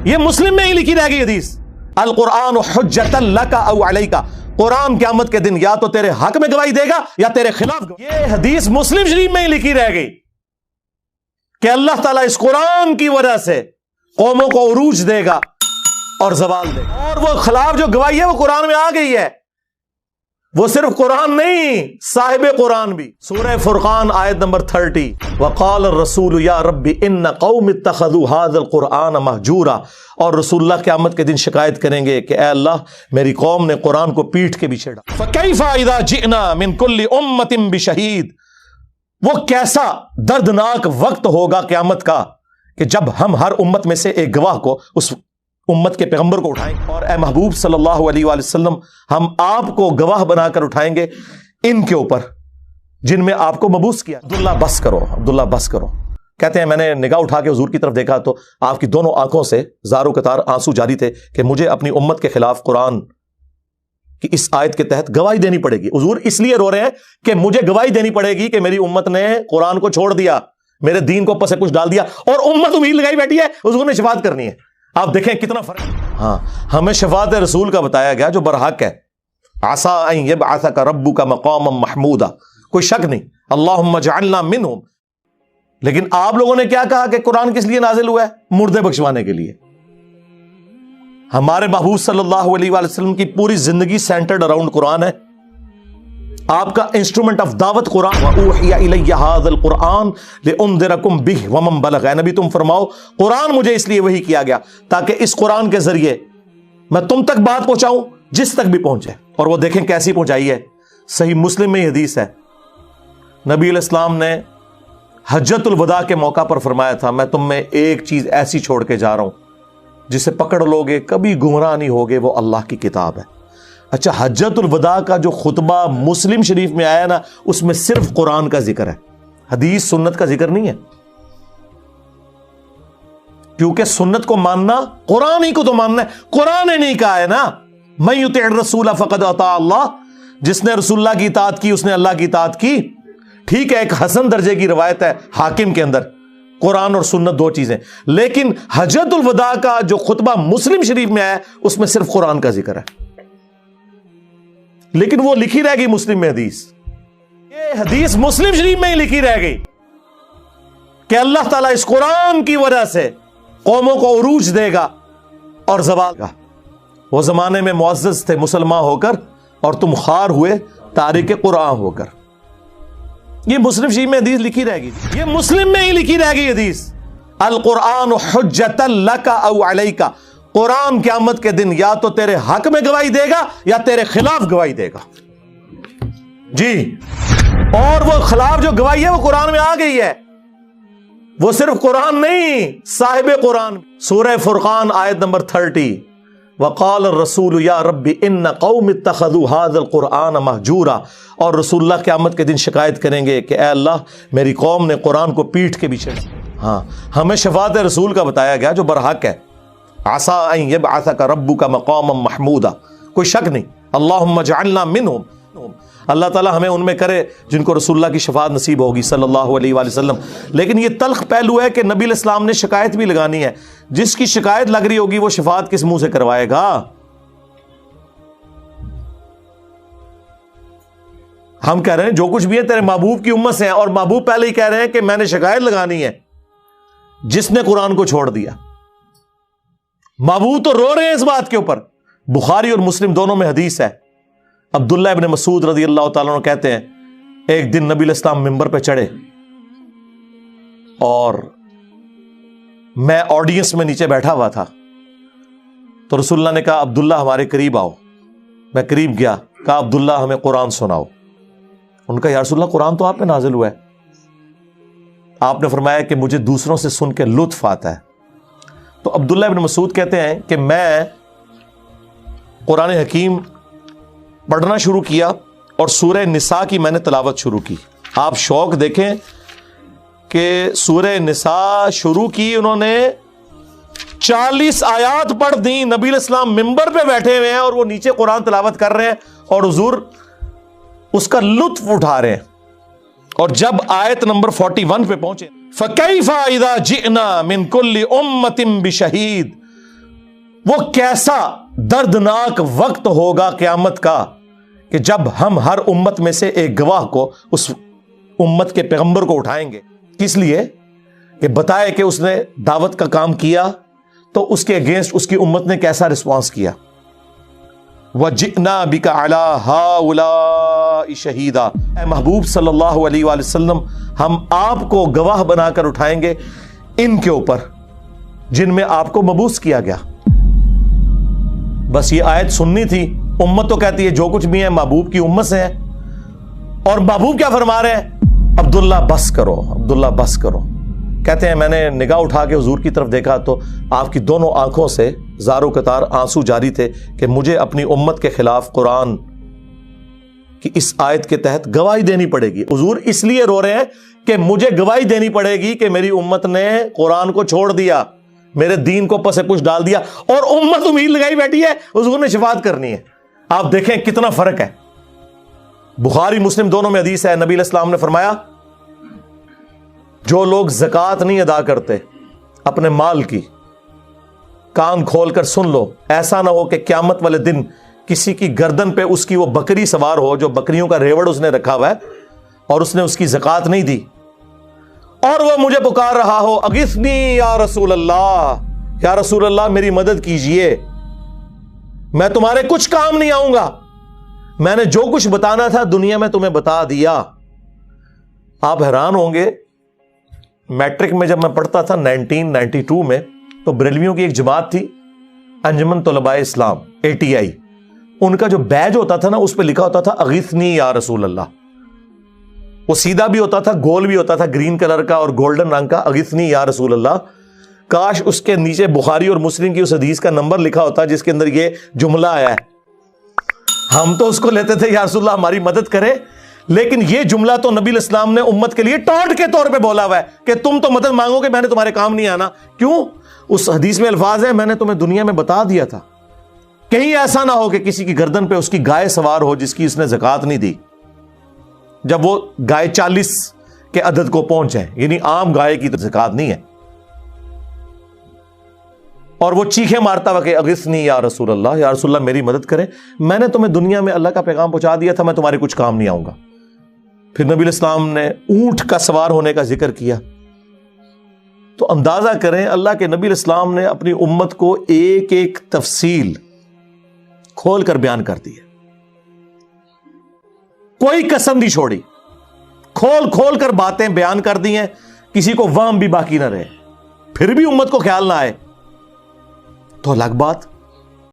یہ مسلم میں ہی لکھی رہ گئی حدیث، القرآن حجۃ لک او علیک، قرآن قیامت کے دن یا تو تیرے حق میں گواہی دے گا یا تیرے خلاف گواہی۔ یہ حدیث مسلم شریف میں ہی لکھی رہ گئی کہ اللہ تعالیٰ اس قرآن کی وجہ سے قوموں کو عروج دے گا اور زوال دے گا، اور وہ خلاف جو گواہی ہے وہ قرآن میں آ گئی ہے۔ وہ صرف قرآن نہیں، صاحب قرآن بھی۔ سورہ فرقان آیت نمبر 30، وقال الرسول یا رب ان قوم اتخذوا هذا القرآن مہجورا، اور رسول اللہ قیامت کے دن شکایت کریں گے کہ اے اللہ میری قوم نے قرآن کو پیٹھ کے پیچھے ڈالا۔ فکیف اذا جئنا من کل امۃ بشہید، وہ کیسا دردناک وقت ہوگا قیامت کا کہ جب ہم ہر امت میں سے ایک گواہ کو، اس امت کے پیغمبر کو اٹھائیں گے، اور اے محبوب صلی اللہ علیہ وآلہ وسلم ہم آپ کو گواہ بنا کر اٹھائیں گے ان کے اوپر جن میں آپ کو مبعوث کیا۔ عبداللہ بس کرو، عبداللہ بس کرو، کہتے ہیں میں نے نگاہ اٹھا کے حضور کی طرف دیکھا تو آپ کی دونوں آنکھوں سے زاروں قطار آنسو جاری تھے کہ مجھے اپنی امت کے خلاف قرآن کی اس آیت کے تحت گواہی دینی پڑے گی۔ حضور اس لیے رو رہے ہیں کہ مجھے گواہی دینی پڑے گی کہ میری امت نے قرآن کو چھوڑ دیا، میرے دین کو پس کچھ ڈال دیا، اور امت امید لگائی بیٹھی ہے حضور نے شفاعت کرنی ہے۔ آپ دیکھیں کتنا فرق ہے۔ ہاں ہمیں شفاعت رسول کا بتایا گیا جو برحق ہے، عسیٰ ان یبعثک ربک مقاما محمودا، کوئی شک نہیں، اللہم اجعلنا منہم۔ لیکن آپ لوگوں نے کیا کہا کہ قرآن کس لیے نازل ہوا ہے؟ مردے بخشوانے کے لیے۔ ہمارے محبوب صلی اللہ علیہ وآلہ وسلم کی پوری زندگی سینٹرڈ اراؤنڈ قرآن ہے، آپ کا انسٹرومنٹ آف دعوت قرآن۔ وَأُوحِيَ إِلَيَّ هَذَا الْقُرْآنُ لِأُنذِرَكُم بِهِ وَمَن بَلَغَ، اے نبی تم فرماؤ قرآن مجھے اس لیے وحی کیا گیا تاکہ اس قرآن کے ذریعے میں تم تک بات پہنچاؤں جس تک بھی پہنچے۔ اور وہ دیکھیں کیسی پہنچائی ہے، صحیح مسلم میں یہ حدیث ہے، نبی علیہ السلام نے حجۃ الوداع کے موقع پر فرمایا تھا میں تم میں ایک چیز ایسی چھوڑ کے جا رہا ہوں جسے پکڑ لوگے کبھی گمراہ نہیں ہوگے، وہ اللہ کی کتاب ہے۔ اچھا حجۃ الوداع کا جو خطبہ مسلم شریف میں آیا نا، اس میں صرف قرآن کا ذکر ہے، حدیث سنت کا ذکر نہیں ہے، کیونکہ سنت کو ماننا قرآن ہی کو تو ماننا ہے، قرآن نے نہیں کہا ہے نا من یطع الرسول فقد اطاع اللہ، جس نے رسول اللہ کی اطاعت کی اس نے اللہ کی اطاعت کی۔ ٹھیک ہے ایک حسن درجے کی روایت ہے حاکم کے اندر، قرآن اور سنت دو چیزیں، لیکن حجۃ الوداع کا جو خطبہ مسلم شریف میں آیا اس میں صرف قرآن کا ذکر ہے، لیکن وہ لکھی رہ گئی مسلم میں حدیث۔ یہ حدیث مسلم شریف میں ہی لکھی رہ گئی کہ اللہ تعالیٰ اس قرآن کی وجہ سے قوموں کو عروج دے گا اور زوال گا۔ وہ زمانے میں معزز تھے مسلمان ہو کر اور تم خوار ہوئے تارک قرآن ہو کر۔ یہ مسلم شریف میں حدیث لکھی رہ گئی، یہ مسلم میں ہی لکھی رہ گئی حدیث، القرآن حجۃ لک او علیک، قرآن قیامت کے دن یا تو تیرے حق میں گواہی دے گا یا تیرے خلاف گواہی دے گا۔ جی، اور وہ خلاف جو گواہی ہے وہ قرآن میں آ گئی ہے، وہ صرف قرآن نہیں، صاحب قرآن۔ سورہ فرقان آیت نمبر 30، وقال الرسول یا رب ان قوم اتخذوا هذا القرآن مہجورا، اور رسول اللہ قیامت کے دن شکایت کریں گے کہ اے اللہ میری قوم نے قرآن کو پیٹھ کے پیچھے ڈالا۔ ہاں ہمیں شفاعت رسول کا بتایا گیا جو برحق ہے، عسیٰ ان یبعثک ربک مقاما محمودا، کوئی شک نہیں، اللہم اجعلنا منہم۔ اللہ تعالیٰ ہمیں ان میں کرے جن کو رسول اللہ کی شفاعت نصیب ہوگی صلی اللہ علیہ وآلہ وسلم۔ لیکن یہ تلخ پہلو ہے کہ نبی علیہ السلام نے شکایت بھی لگانی ہے، جس کی شکایت لگ رہی ہوگی وہ شفاعت کس منہ سے کروائے گا؟ ہم کہہ رہے ہیں جو کچھ بھی ہے تیرے محبوب کی امت سے ہیں، اور محبوب پہلے ہی کہہ رہے ہیں کہ میں نے شکایت لگانی ہے جس نے قرآن کو چھوڑ دیا۔ محبوب تو رو رہے ہیں اس بات کے اوپر۔ بخاری اور مسلم دونوں میں حدیث ہے، عبداللہ ابن مسعود رضی اللہ تعالیٰ عنہ کہتے ہیں ایک دن نبی علیہ السلام ممبر پہ چڑھے اور میں آڈینس میں نیچے بیٹھا ہوا تھا، تو رسول اللہ نے کہا عبداللہ ہمارے قریب آؤ۔ میں قریب گیا، کہا عبداللہ ہمیں قرآن سناؤ۔ ان کا یا رسول اللہ قرآن تو آپ پہ نازل ہوا ہے۔ آپ نے فرمایا کہ مجھے دوسروں سے سن کے لطف آتا ہے۔ تو عبداللہ ابن مسعود کہتے ہیں کہ میں قرآن حکیم پڑھنا شروع کیا اور سورہ نساء کی میں نے تلاوت شروع کی۔ آپ شوق دیکھیں کہ سورہ نساء شروع کی انہوں نے 40 آیات پڑھ دیں، نبی علیہ السلام ممبر پہ بیٹھے ہوئے ہیں اور وہ نیچے قرآن تلاوت کر رہے ہیں اور حضور اس کا لطف اٹھا رہے ہیں۔ اور جب آیت نمبر 41 پہ پہنچے، فَكَيْفَ إِذَا جِئْنَا مِن كُلِّ أُمَّةٍ بِشَهِيدٍ، وہ کیسا دردناک وقت ہوگا قیامت کا کہ جب ہم ہر امت میں سے ایک گواہ کو اس امت کے پیغمبر کو اٹھائیں گے. کس لیے؟ کہ بتائے کہ اس نے دعوت کا کام کیا تو اس کے اگینسٹ اس کی امت نے کیسا رسپانس کیا. وَجِئْنَا بِكَ عَلَىٰ هَٰؤُلَاءِ شَهِيدًا. اے محبوب صلی اللہ علیہ وآلہ وسلم، ہم آپ کو گواہ بنا کر اٹھائیں گے ان کے اوپر جن میں آپ کو مبعوث کیا گیا. بس یہ آیت سننی تھی. امت تو کہتی ہے جو کچھ بھی ہے محبوب کی امت سے ہے، اور محبوب کیا فرما رہے ہیں؟ عبداللہ بس کرو، عبداللہ بس کرو. کہتے ہیں میں نے نگاہ اٹھا کے حضور کی طرف دیکھا تو آپ کی دونوں آنکھوں سے زار و قطار آنسو جاری تھے کہ مجھے اپنی امت کے خلاف قرآن کی اس آیت کے تحت گواہی دینی پڑے گی. حضور اس لیے رو رہے ہیں کہ مجھے گواہی دینی پڑے گی کہ میری امت نے قرآن کو چھوڑ دیا، میرے دین کو پس پش ڈال دیا، اور امت امید لگائی بیٹھی ہے حضور نے شفاعت کرنی ہے. آپ دیکھیں کتنا فرق ہے. بخاری مسلم دونوں میں حدیث ہے، نبی علیہ السلام نے فرمایا جو لوگ زکوٰۃ نہیں ادا کرتے اپنے مال کی، کان کھول کر سن لو، ایسا نہ ہو کہ قیامت والے دن کسی کی گردن پہ اس کی وہ بکری سوار ہو جو بکریوں کا ریوڑ اس نے رکھا ہوا ہے اور اس نے اس کی زکوٰۃ نہیں دی، اور وہ مجھے پکار رہا ہو اغثنی یا رسول اللہ، یا رسول اللہ میری مدد کیجئے، میں تمہارے کچھ کام نہیں آؤں گا، میں نے جو کچھ بتانا تھا دنیا میں تمہیں بتا دیا. آپ حیران ہوں گے، میٹرک میں جب میں پڑھتا تھا 1992 میں، تو بریلویوں کی ایک جماعت تھی انجمن طلباء اسلام ATI، ان کا جو بیج ہوتا تھا نا اس پہ لکھا ہوتا تھا اغثنی یا رسول اللہ. وہ سیدھا بھی ہوتا تھا، گول بھی ہوتا تھا، گرین کلر کا اور گولڈن رنگ کا، اغثنی یا رسول اللہ. کاش اس کے نیچے بخاری اور مسلم کی اس حدیث کا نمبر لکھا ہوتا جس کے اندر یہ جملہ آیا ہے. ہم تو اس کو لیتے تھے یا رسول اللہ ہماری مدد کرے، لیکن یہ جملہ تو نبی علیہ السلام نے امت کے لیے ٹونٹ کے طور پہ بولا ہوا ہے کہ تم تو مدد مانگو گے، میں نے تمہارے کام نہیں آنا. کیوں؟ اس حدیث میں الفاظ ہے میں نے تمہیں دنیا میں بتا دیا تھا. کہیں ایسا نہ ہو کہ کسی کی گردن پہ اس کی گائے سوار ہو جس کی اس نے زکوٰۃ نہیں دی، جب وہ گائے 40 کے عدد کو پہنچ جائے، یعنی عام گائے کی زکوٰۃ نہیں ہے، اور وہ چیخیں مارتا ہوا کہ اغثنی یا رسول اللہ، یا رسول اللہ میری مدد کرے، میں نے تمہیں دنیا میں اللہ کا پیغام پہنچا دیا تھا، میں تمہارے کچھ کام نہیں آؤں گا. پھر نبی علیہ السلام نے اونٹ کا سوار ہونے کا ذکر کیا. تو اندازہ کریں اللہ کے نبی علیہ السلام نے اپنی امت کو ایک ایک تفصیل کھول کر بیان کر دی ہے، کوئی کسر نہیں چھوڑی، کھول کھول کر باتیں بیان کر دی ہیں، کسی کو وہم بھی باقی نہ رہے. پھر بھی امت کو خیال نہ آئے تو الگ بات.